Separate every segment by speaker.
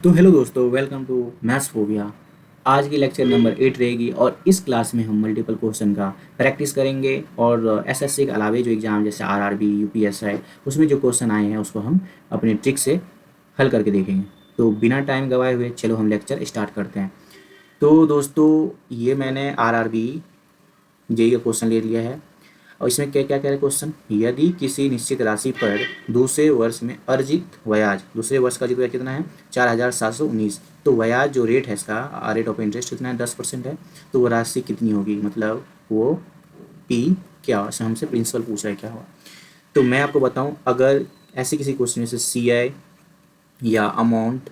Speaker 1: तो हेलो दोस्तों, welcome to maths phobia. आज की लेक्चर नंबर 8 रहेगी और इस क्लास में हम मल्टीपल क्वेश्चन का प्रैक्टिस करेंगे और एसएससी के अलावे जो एग्ज़ाम जैसे आरआरबी यूपीएस है उसमें जो क्वेश्चन आए हैं उसको हम अपने ट्रिक से हल करके देखेंगे। तो बिना टाइम गवाए हुए चलो हम लेक्चर स्टार्ट करते हैं। तो दोस्तों, ये मैंने आरआरबी जेई का क्वेश्चन ले लिया है और इसमें क्या क्या कह रहे हैं क्वेश्चन। यदि किसी निश्चित राशि पर दूसरे वर्ष में अर्जित ब्याज, दूसरे वर्ष का अर्जित ब्याज कितना है 4719, तो ब्याज जो रेट है इसका रेट ऑफ इंटरेस्ट कितना है 10% है। तो वो राशि कितनी होगी, मतलब वो पी क्या होगा, हमसे प्रिंसिपल पूछ रहा है क्या होगा। तो मैं आपको बताऊं, अगर ऐसे किसी क्वेश्चन में से सी आई या अमाउंट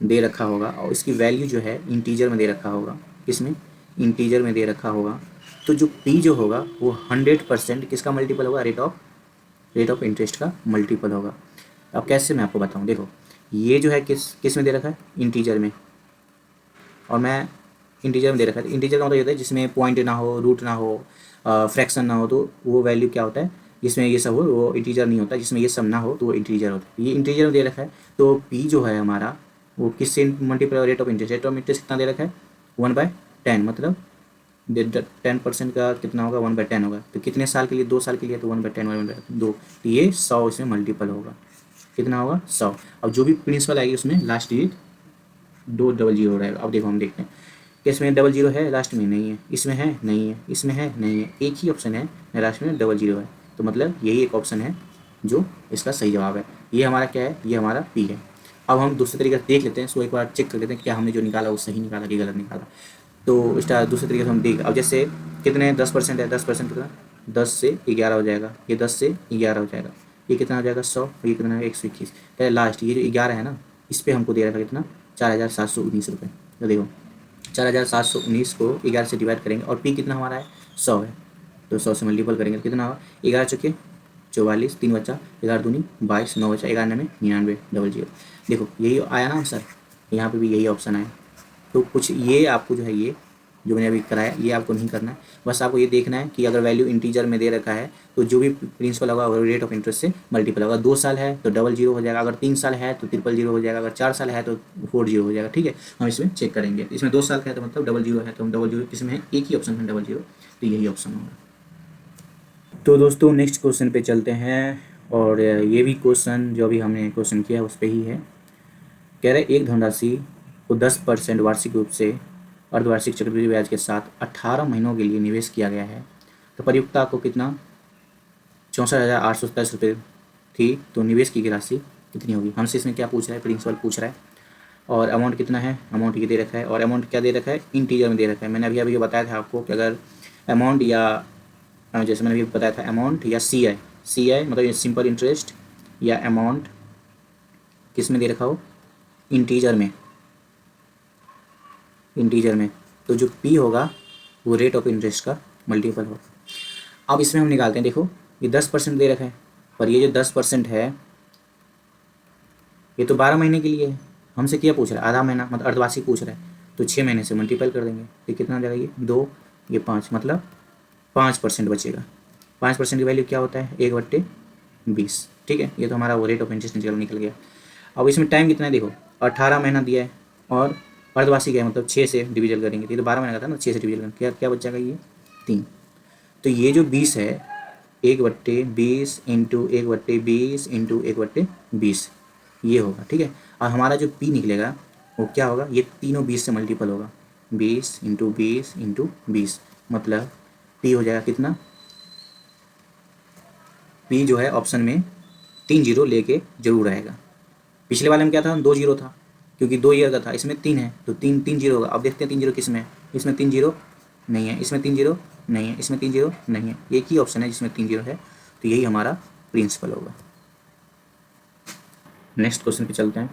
Speaker 1: दे रखा होगा और इसकी वैल्यू जो है इंटीजर में दे रखा होगा, किसमें, इंटीजर में दे रखा होगा, तो जो पी जो होगा वो 100% किसका मल्टीपल होगा, रेट ऑफ इंटरेस्ट का मल्टीपल होगा। अब कैसे मैं आपको बताऊं, देखो ये जो है किस किस में दे रखा है, इंटीजर में, और मैं इंटीजर में दे रखा है। तो इंटीजर का मतलब ये होता है जिसमें पॉइंट ना हो, रूट ना हो, फ्रैक्शन ना हो, तो वो वैल्यू क्या होता है, जिसमें ये सब हो वो इंटीजर नहीं होता, जिसमें ये सब ना हो तो वो इंटीजर होता है। ये इंटीजर में दे रखा है, तो पी जो है हमारा वो किससे मल्टीप्लाई, रेट ऑफ इंटरेस्ट कितना दे रखा है 1/10, मतलब 10% का कितना होगा 1/10 होगा। तो कितने साल के लिए, 2 साल के लिए, तो 1/10 1/2, तो ये 100 इसमें मल्टीपल होगा। कितना होगा 100। अब जो भी प्रिंसिपल आएगी उसमें लास्ट डिजिट 200 रहेगा। अब देखो हम देखते हैं कि इसमें 00 है लास्ट में, नहीं है, इसमें है नहीं है, इसमें है नहीं है, एक ही ऑप्शन है लास्ट में 00 है। तो मतलब यही एक ऑप्शन है जो इसका सही जवाब है। ये हमारा क्या है, ये हमारा पी है। अब हम दूसरे तरीके से देख लेते हैं, इसको एक बार चेक कर लेते हैं क्या हमने जो निकाला वो सही निकाला कि गलत निकाला। तो स्टार दूसरे तरीके से हम देख, अब जैसे कितने 10% है, 10% कितना 10 से 11 हो जाएगा, ये 10 से 11 हो जाएगा, ये कितना हो जाएगा 100, ये कितना है 121। पहले लास्ट ये जो 11 है ना, इस पर हमको दे रहा था कितना 4719 रुपये। तो देखो 4719 को 11 से डिवाइड करेंगे और पी कितना हमारा है 100 है, तो 100 से मल्टीपल करेंगे तो कितना होगा 11 चुके 44, 3 बचा, 11 दूनी 22, 9 बचा, 11 में 9900। देखो यही आया ना आंसर, यहाँ पे भी यही ऑप्शन आया। तो कुछ ये आपको जो है, ये जो मैंने अभी कराया ये आपको नहीं करना है, बस आपको ये देखना है कि अगर वैल्यू इंटीजर में दे रखा है तो जो भी प्रिंसिपल होगा वो रेट ऑफ इंटरेस्ट से मल्टीपल होगा। 2 साल है तो 00 हो जाएगा, अगर 3 साल है तो 000 हो जाएगा, अगर 4 साल है तो 40 हो जाएगा। ठीक है, हम इसमें चेक करेंगे। इसमें 2 साल का है तो मतलब 00 है, तो हम 00 किसमें है, एक ही ऑप्शन है 00, तो यही ऑप्शन होगा। तो दोस्तों नेक्स्ट क्वेश्चन पे चलते हैं, और ये भी क्वेश्चन जो अभी हमने क्वेश्चन किया है उस पर ही है। कह रहे एक धनराशि को 10% वार्षिक रूप से अर्धवार्षिक चक्रवृद्धि ब्याज के साथ 18 महीनों के लिए निवेश किया गया है, तो परिपक्वता को कितना 64,827 रुपये थी, तो निवेश की गई राशि कितनी होगी। हमसे इसमें क्या पूछ रहा है, प्रिंसिपल पूछ रहा है, और अमाउंट कितना है, अमाउंट ये दे रखा है, और अमाउंट क्या दे रखा है, इंटीजर में दे रखा है। मैंने अभी अभी बताया था आपको कि अगर अमाउंट या जैसे मैंने अभी बताया था अमाउंट या सी आई मतलब ये सिंपल इंटरेस्ट, या अमाउंट किस में दे रखा हो, इंटीजर में, तो जो पी होगा वो रेट ऑफ इंटरेस्ट का मल्टीपल होगा। अब इसमें हम निकालते हैं, देखो ये 10% दे रखा है, पर ये जो 10% है ये तो 12 महीने के लिए है। हमसे क्या पूछ रहा है, आधा महीना मतलब अर्धवार्षिक पूछ रहा है, तो 6 महीने से मल्टीपल कर देंगे तो कितना हो जाएगा, ये 2 ये 5, मतलब 5% बचेगा। 5% की वैल्यू क्या होता है 1/20। ठीक है, ये तो हमारा वो रेट ऑफ इंटरेस्ट निकल गया। अब इसमें टाइम कितना है, देखो 18 महीना दिया है और अर्धवार्षिक है, मतलब 6 से डिविजन करेंगे, तो ये तो 12 महीने का था ना, 6 से डिविजन करेंगे क्या क्या बचेगा, ये 3। तो ये जो 20 है 1/20 इंटू 1/20 इंटू 1/20 ये होगा। ठीक है, और हमारा जो पी निकलेगा वो क्या होगा, ये तीनों 20 से मल्टीपल होगा, 20 इंटू 20 इंटू 20, मतलब पी हो जाएगा कितना, पी जो है ऑप्शन में 3 जीरो लेके जरूर आएगा। पिछले वाले में क्या था 2 जीरो था, क्योंकि 2 ईयर का था, इसमें 3 है तो 3 जीरो होगा। अब देखते हैं 3 जीरो किस में है, इसमें 3 जीरो नहीं है, इसमें 3 जीरो नहीं है, इसमें 3 जीरो नहीं है, एक ही ऑप्शन है जिसमें 3 जीरो है, तो यही हमारा प्रिंसिपल होगा। नेक्स्ट क्वेश्चन पे चलते हैं।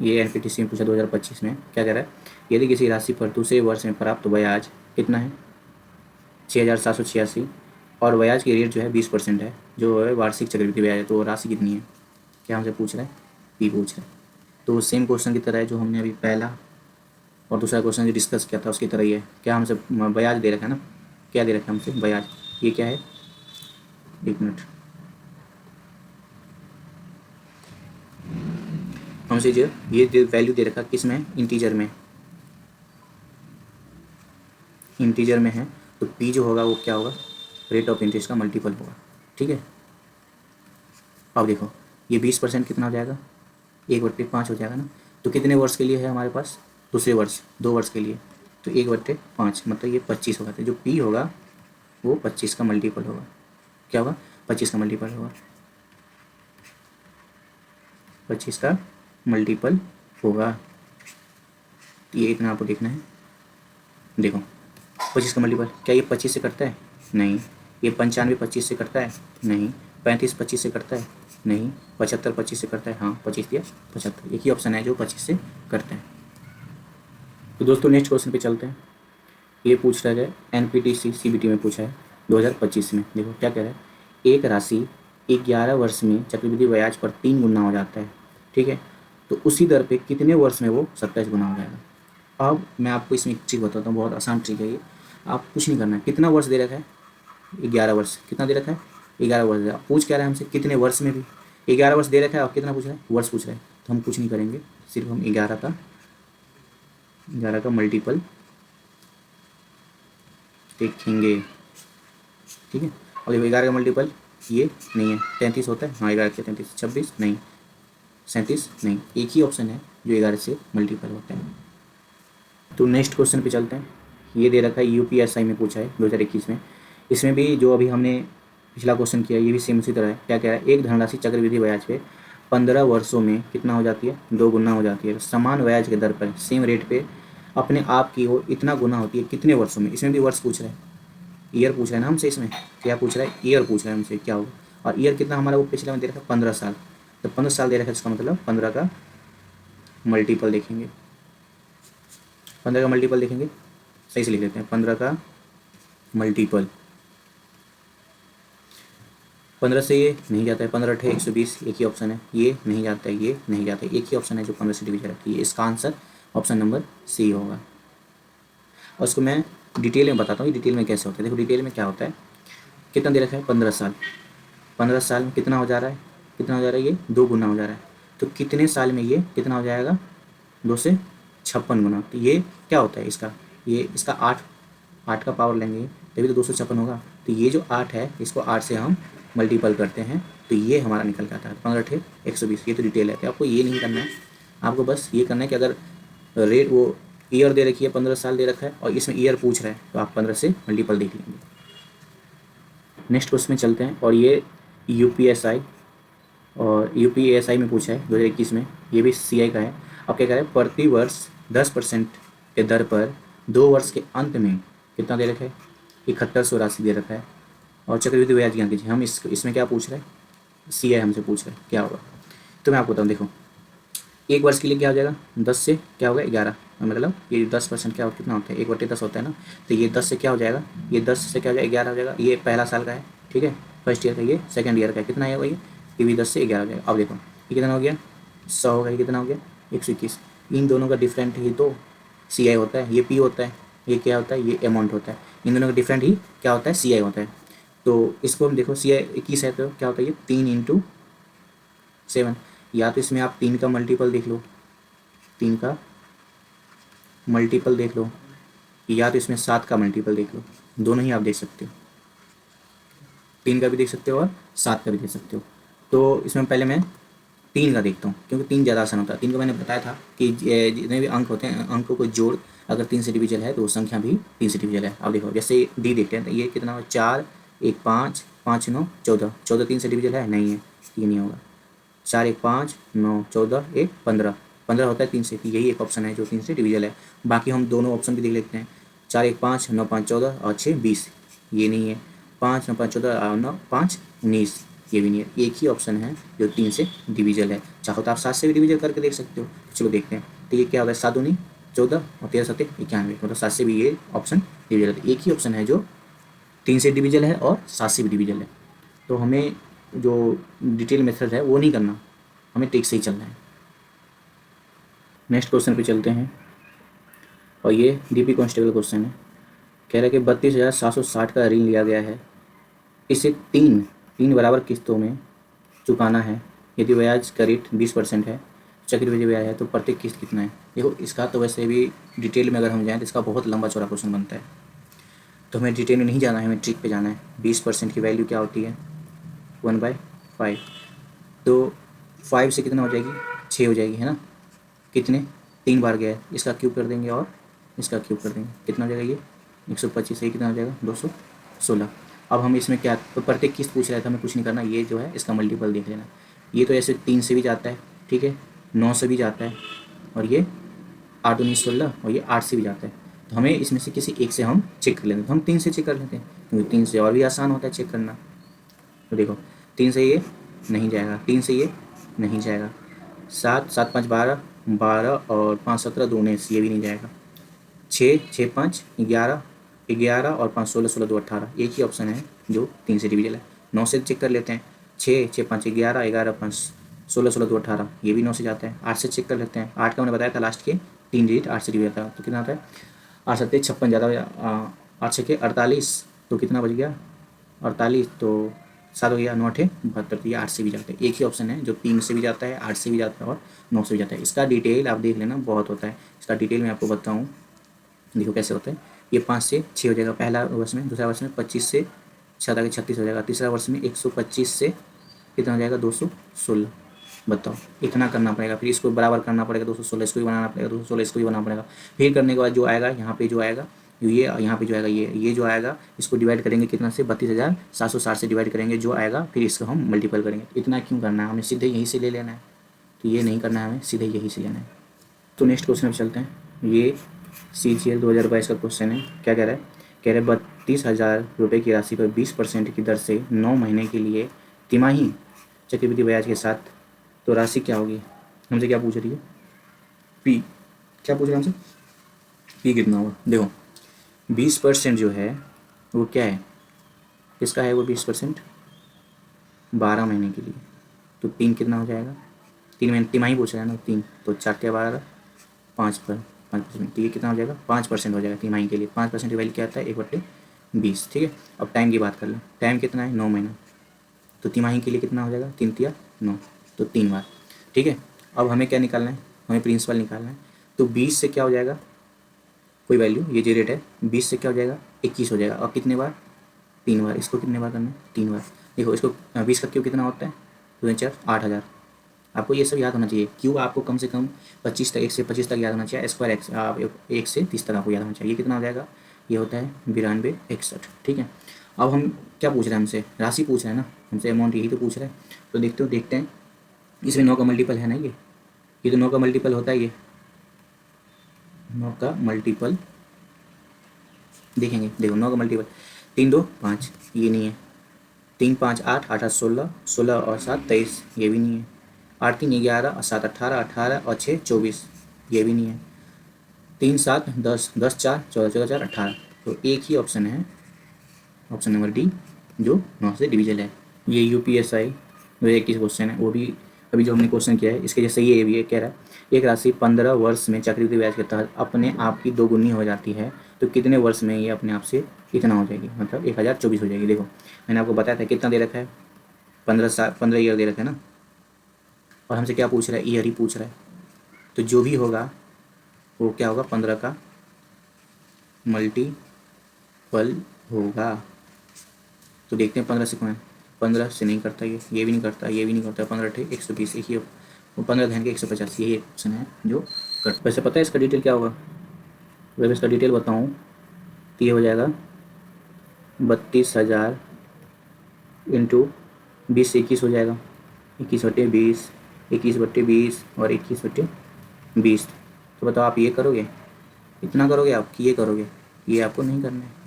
Speaker 1: ये एनपीटीसी में पूछा 2025 में, क्या कह रहा है, यदि किसी राशि पर दूसरे वर्ष में प्राप्त ब्याज कितना है 6,786, और ब्याज की रेट जो है 20% है, जो है वार्षिक चक्रवृद्धि ब्याज है, तो राशि कितनी है, क्या हमसे पूछ रहा है, पी पूछ रहा है। तो सेम क्वेश्चन की तरह है जो हमने अभी पहला और दूसरा क्वेश्चन जो डिस्कस किया था उसकी तरह ही है। क्या हमसे ब्याज दे रखा है ना, क्या दे रखा है हमसे ब्याज, ये क्या है, एक मिनट, हमसे जो ये वैल्यू दे रखा किस में, इंटीजर में, इंटीजर में है, तो पी जो होगा वो क्या होगा, रेट ऑफ इंटरेस्ट का मल्टीपल होगा। ठीक है, अब देखो ये 20% कितना हो जाएगा, 1/5 हो जाएगा ना। तो कितने वर्ष के लिए है हमारे पास, दूसरे वर्ष, 2 वर्ष के लिए, तो 1/5 मतलब ये 25 होगा। तो जो पी होगा वो 25 का मल्टीपल होगा। क्या होगा, 25 का मल्टीपल होगा, 25 का मल्टीपल होगा। ये इतना आपको देखना है। देखो 25 का मल्टीपल, क्या ये 25 से करता है, नहीं। ये 95 25 से करता है, नहीं। 35 25 से करता है, नहीं। 75 25 से करता है, हाँ 25 दिया 75, एक ही ऑप्शन है जो 25 से करता है। तो दोस्तों नेक्स्ट क्वेश्चन पे चलते हैं। ये पूछ रहा है NPTC CBT में पूछा है 2025 में। देखो क्या कह रहा है, एक राशि 11 वर्ष में चक्रवृद्धि ब्याज पर 3 गुना हो जाता है। ठीक है, तो उसी दर पे कितने वर्ष में वो 27 गुना हो जाएगा। अब मैं आपको इसमें एक चीज़ बताता हूँ, बहुत आसान ट्रिक है ये। आप कुछ नहीं करना है, कितना वर्ष दे रखा है, 11 वर्ष, कितना दे रखा है, 11 वर्ष दे रखा है। पूछ क्या रहा है हमसे, कितने वर्ष में भी, 11 वर्ष दे रखा है और कितना पूछ रहा है, वर्ष पूछ रहा है। तो हम कुछ नहीं करेंगे, सिर्फ हम 11 का मल्टीपल देखेंगे। ठीक है, और देखो 11 का मल्टीपल ये नहीं है, 33 होता है, हाँ 11 से 33, 26 नहीं, 37 नहीं, एक ही ऑप्शन है जो 11 से मल्टीपल होता है। तो नेक्स्ट क्वेश्चन पे चलते हैं। ये दे रखा है UPSI में पूछा है 2021 में। इसमें भी जो अभी हमने पिछला क्वेश्चन किया ये भी सेम उसी तरह है। क्या कह रहा है, एक धनराशि चक्रवृद्धि ब्याज पे 15 वर्षों में कितना हो जाती है, 2 गुना हो जाती है। समान ब्याज के दर पर सेम रेट पे अपने आप की हो इतना गुना होती है कितने वर्षों में। इसमें भी वर्ष पूछ रहा है, ईयर पूछ रहा है ना हमसे। इसमें क्या पूछ रहा है, ईयर पूछ रहा है हमसे, क्या होगा। और ईयर कितना हमारा वो पिछले में दे रखा है 15 साल। तो 15 साल दे रखा है, इसका मतलब 15 का मल्टीपल देखेंगे, 15 का मल्टीपल देखेंगे, सही से लिख लेते हैं, 15 का मल्टीपल। 15 से ये नहीं जाता है, 15 अठे 120, एक ही ऑप्शन है। ये नहीं जाता है, ये नहीं जाता है, एक ही ऑप्शन है जो 15 से डिवीजन रखती है। इसका आंसर ऑप्शन नंबर सी होगा। और उसको मैं डिटेल में बताता हूँ, डिटेल में कैसे होता है। देखो डिटेल में क्या होता है, कितना दे रखा है, 15 साल। 15 साल में कितना हो जा रहा है, कितना हो जा रहा है, ये 2 गुना हो जा रहा है। तो कितने साल में ये कितना हो जाएगा, 2 से 56 गुना। तो ये क्या होता है इसका, ये इसका 8 का पावर लेंगे तभी तो 256 होगा। तो ये जो 8 है इसको 8 से हम मल्टीपल करते हैं तो ये हमारा निकल के आता है 15 अठे 120। ये तो डिटेल है, तो आपको ये नहीं करना है, आपको बस ये करना है कि अगर रेट वो ईयर दे रखी है, 15 साल दे रखा है और इसमें ईयर पूछ रहा है तो आप 15 से मल्टीपल देख लेंगे। नेक्स्ट क्वेश्चन में चलते हैं। और ये UPSI में पूछा है 2021 में, ये भी CI का है। अब क्या कह रहा है, प्रति वर्ष 10% के दर पर 2 वर्ष के अंत में कितना दे रखा है, 7100 राशि दे रखा है। और चक्रवृद्धि ब्याज ज्ञान कीजिए। हम इसमें क्या पूछ रहे हैं, CI हमसे पूछ रहे हैं क्या होगा। तो मैं आपको बताऊँ, देखो एक वर्ष के लिए क्या हो जाएगा, 10 से क्या होगा 11, मतलब ये 10% क्या कितना होता है, 1/10 होता है ना। तो ये 10 से क्या हो जाएगा, ये 10 से क्या हो जाएगा 11 हो जाएगा। ये पहला साल का है, ठीक है, फर्स्ट ईयर का। ये सेकंड ईयर का है, कितना आएगा ये भी 10 से 11 हो जाएगा। अब देखो ये कितना हो गया, 100 होगा, ये कितना हो गया 121। इन दोनों का डिफरेंट ही तो CI होता है, ये P होता है, ये क्या होता है, ये अमाउंट होता है। इन दोनों का डिफरेंट ही क्या होता है, CI होता है। तो इसको हम देखो CI 21 है तो क्या होता है, ये 3 × 7। या तो इसमें आप 3 का मल्टीपल देख लो, 3 का मल्टीपल देख लो, या तो इसमें 7 का मल्टीपल देख लो। दोनों ही आप देख सकते हो, 3 का भी देख सकते हो और 7 का भी देख सकते हो। तो इसमें पहले मैं 3 का देखता हूँ, क्योंकि 3 ज़्यादा आसान होता है। 3 का मैंने बताया था कि जितने भी अंक होते हैं, अंकों को जोड़ अगर 3 से डिविजल है तो वो संख्या भी 3 से डिविजल है। अब देखो जैसे D देखते हैं, तो ये कितना हो, 4 1 5 5 9 14, 14 3 से डिविजल है, नहीं है, ये नहीं होगा। 4 1 5 9 14 1 15, 15 होता है 3 से, यही एक ऑप्शन है जो 3 से डिविजल है। बाकी हम दोनों ऑप्शन भी देख लेते हैं, 4 1 5 9 5 14 और 6 20, ये नहीं है। 5 9 5 14 और 9 5 19, ये भी नहीं है। एक ही ऑप्शन है जो 3 से डिविजल है। चाहो तो आप 7 से भी डिविजल करके देख सकते हो। चलो देखते हैं। तो ये क्या होता है, 7 दूनी 14 और 13 7 91, मतलब 7 से भी ये ऑप्शन डिविजल है। एक ही ऑप्शन है जो 3 से डिविजल है और 7 से भी डिविजल है। तो हमें जो डिटेल मेथड है वो नहीं करना, हमें ट्रिक से ही चलना है। नेक्स्ट क्वेश्चन पे चलते हैं। और ये DP कांस्टेबल क्वेश्चन है। कह रहा है कि 32,760 का ऋण लिया गया है, इसे तीन बराबर किस्तों में चुकाना है। यदि ब्याज का रेट 20% है, चक्रवृद्धि ब्याज है तो प्रत्येक किस्त कितना है। देखो इसका तो वैसे भी डिटेल में अगर हम जाएँ तो इसका बहुत लंबा चौड़ा क्वेश्चन बनता है, तो हमें डिटेल में नहीं जाना है, हमें ट्रिक पे जाना है। 20% की वैल्यू क्या होती है 1/5, तो 5 से कितना हो जाएगी 6 हो जाएगी, है ना। कितने 3 बार गया है, इसका क्यूब कर देंगे और इसका क्यूब कर देंगे, कितना हो जाएगा ये 125 से कितना हो जाएगा 216। अब हम इसमें क्या, तो प्रत्येक किस्त पूछ रहा था, हमें कुछ नहीं करना, ये जो है इसका मल्टीपल देख लेना। ये तो ऐसे 3 से भी जाता है, ठीक है, 9 से भी जाता है, और ये 8 19 16 और ये 8 से भी जाता है। तो हमें इसमें से किसी एक से हम चेक कर लेते हैं, तो हम 3 से चेक कर लेते हैं क्योंकि 3 से और भी आसान होता है चेक करना। तो देखो 3 से ये नहीं जाएगा, 3 से ये नहीं जाएगा, 7 7 5 12 12 और 5 17 2 19, ये भी नहीं जाएगा। 6 6 5 11 11 और 5 16 16 2 18, एक ही ऑप्शन है जो 3 से डिविजल है। 9 से चेक कर लेते हैं, 6 6 5 11 11 5 16 16 2 18, ये भी 9 से जाता है। 8 से चेक कर लेते हैं, 8 का मैंने बताया था लास्ट के 3 डिजिट 8 से डिविजल था, तो कितना आता है 8 7 56 ज़्यादा, 8 6 48, तो कितना बच गया 48, तो 7 हो गया, 9 8 72, तो ये 8 से भी जाता है। एक ही ऑप्शन है जो 3 से भी जाता है, 8 से भी जाता है और 9 से भी जाता है। इसका डिटेल आप देख लेना, बहुत होता है इसका डिटेल, मैं आपको बताऊँ। देखो कैसे होता है, ये 5 से 6 हो जाएगा पहला वर्ष में, दूसरा वर्ष में 25 से 7 आगे 36 हो जाएगा, तीसरा वर्ष में 125 से कितना हो जाएगा 216। बताओ इतना करना पड़ेगा, फिर इसको बराबर करना पड़ेगा 216, इसको भी बनाना पड़ेगा 216, इसको भी बनाना पड़ेगा। फिर करने के बाद जो आएगा यहाँ पे जो आएगा ये, यहाँ पे जो आएगा ये जो आएगा इसको डिवाइड करेंगे कितना से 32,760 से डिवाइड करेंगे, जो आएगा फिर इसको हम मल्टीपल करेंगे। इतना क्यों करना है, हमें सीधे यहीं से ले लेना है, तो ये नहीं करना है, हमें सीधे यहीं से लेना है। तो नेक्स्ट क्वेश्चन में चलते हैं। ये CGL 2022 का क्वेश्चन है। क्या कह रहा है, कह रहे 32,000 रुपये की राशि पर 20% की दर से 9 महीने के लिए तिमाही चक्रवृद्धि ब्याज के साथ, तो राशि क्या होगी। हमसे क्या पूछ रही है, पी क्या पूछ रहा है हमसे, पी कितना होगा। देखो 20% जो है वो क्या है, किसका है वो 20%, 12 महीने के लिए, तो 3 कितना हो जाएगा, 3 महीने तिमाही पूछ रहा है ना, 3 तो 4 के 12 5 पर 5%, तो ये कितना हो जाएगा 5% हो जाएगा तिमाही के लिए। 5% की वैल्यू क्या आता है 1/20, ठीक है। अब टाइम की बात कर लें, टाइम कितना है 9 महीना, तो तिमाही के लिए कितना हो जाएगा 3 तिया 9, तो 3 बार, ठीक है। अब हमें क्या निकालना है, हमें प्रिंसिपल निकालना है, तो 20 से क्या हो जाएगा कोई वैल्यू, ये जो रेट है 20 से क्या हो जाएगा 21 हो जाएगा, और कितने बार 3 बार, इसको कितने बार करना है 3 बार। देखो इसको 20 का क्यों कितना होता है 2 4 8,000, आपको ये सब याद होना चाहिए। क्यों आपको कम से कम 25 तक, 1 से 25 तक याद होना चाहिए, स्क्वायर एक्स 1 से 30 तक आपको याद होना चाहिए। ये कितना हो जाएगा, ये होता है 92 61, ठीक है। अब हम क्या पूछ रहे हैं, हमसे राशि पूछ रहे हैं ना, हमसे अमाउंट यही तो पूछ रहे हैं। तो देखते हैं इसमें 9 का मल्टीपल है ना, ये तो 9 का मल्टीपल होता है, ये 9 का मल्टीपल देखेंगे। देखो 9 का मल्टीपल 3 2 5, ये नहीं है। 3 5 8 8 16 16 और 7 23, ये भी नहीं है। 8 3 11 और 7 18 18 और 6 24, ये भी नहीं है। 3 7 10 10 4 14 14 4 18, तो एक ही ऑप्शन है, ऑप्शन नंबर डी, जो 9 से डिविजल है। ये UPSI 2021 क्वेश्चन है, वो भी अभी जो हमने क्वेश्चन किया है इसके जैसे ये भी है। कह रहा है एक राशि 15 वर्ष में चक्रवृद्धि ब्याज के तहत अपने आप की दोगुनी हो जाती है, तो कितने वर्ष में ये अपने आप से कितना हो जाएगी, मतलब 1024 हो जाएगी। देखो मैंने आपको बताया था कितना दे रखा है, 15 ईयर दे रखा है ना, और हमसे क्या पूछ रहा है, ईयर ही पूछ रहा है। तो जो भी होगा वो क्या होगा 15 का मल्टीपल होगा। तो देखते हैं 15 से कौन है, 15 से नहीं करता, ये भी नहीं करता, ये भी नहीं करता। 15 थे 120, एक ही, 15 धन के 150, यही एक ऑप्शन है जो कट। वैसे पता है इसका डिटेल क्या होगा, वैसे इसका डिटेल बताऊँ तो ये हो जाएगा 32,000 इंटू 20 से 21 हो जाएगा, 21/20, 21/20 और 21/20। तो बताओ आप ये करोगे, इतना करोगे आप कि ये करोगे, ये आपको नहीं करना है।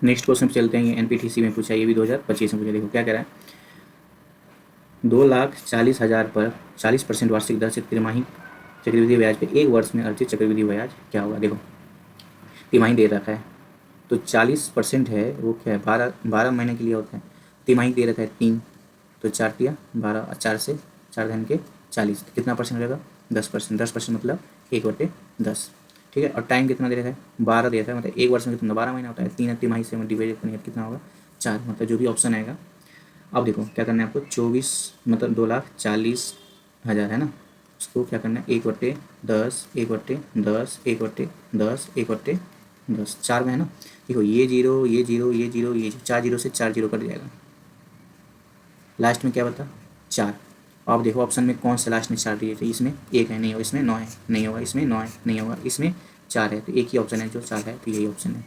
Speaker 1: नेक्स्ट क्वेश्चन पे चलते हैं। ये NPTC में पूछा, ये भी 2025 में पूछा। देखो क्या कह रहा है, 2,40,000 पर 40% वार्षिक दर से तिमाही चक्रवृद्धि ब्याज पे 1 वर्ष में अर्जित चक्रवृद्धि ब्याज क्या होगा। देखो तिमाही दे रखा है, तो 40% है वो क्या है, 12 महीने के लिए होता है। तिमाही दे रखा है 3, तो 4 तिया 12 और 4 से 4 धन के 40, तो कितना परसेंट हो जाएगा 10%। 10% मतलब 1/10, ठीक है। और टाइम कितना दे रखा है 12 दे रखा है, मतलब 1 वर्ष में कितना 12 महीना होता है। 3 तिमाही से डिवाइड करेंगे कितना होगा 4, मतलब जो भी ऑप्शन आएगा अब देखो क्या करना है आपको, 24 मतलब 2,40,000 है ना, उसको क्या करना है 1/10, 1/10, 1/10, 1/10, 4 में है ना। देखो ये जीरो, ये जीरो, ये जीरो, ये 4 जीरो से 4 जीरो कट जाएगा, लास्ट में क्या बता 4। अब देखो ऑप्शन में कौन सा लास्ट में 4 डिजिट है, इसमें 1 है नहीं होगा, इसमें 9 है नहीं होगा, इसमें 9 है नहीं होगा, इसमें 4 है, तो एक ही ऑप्शन है जो 4 है, तो यही ऑप्शन है।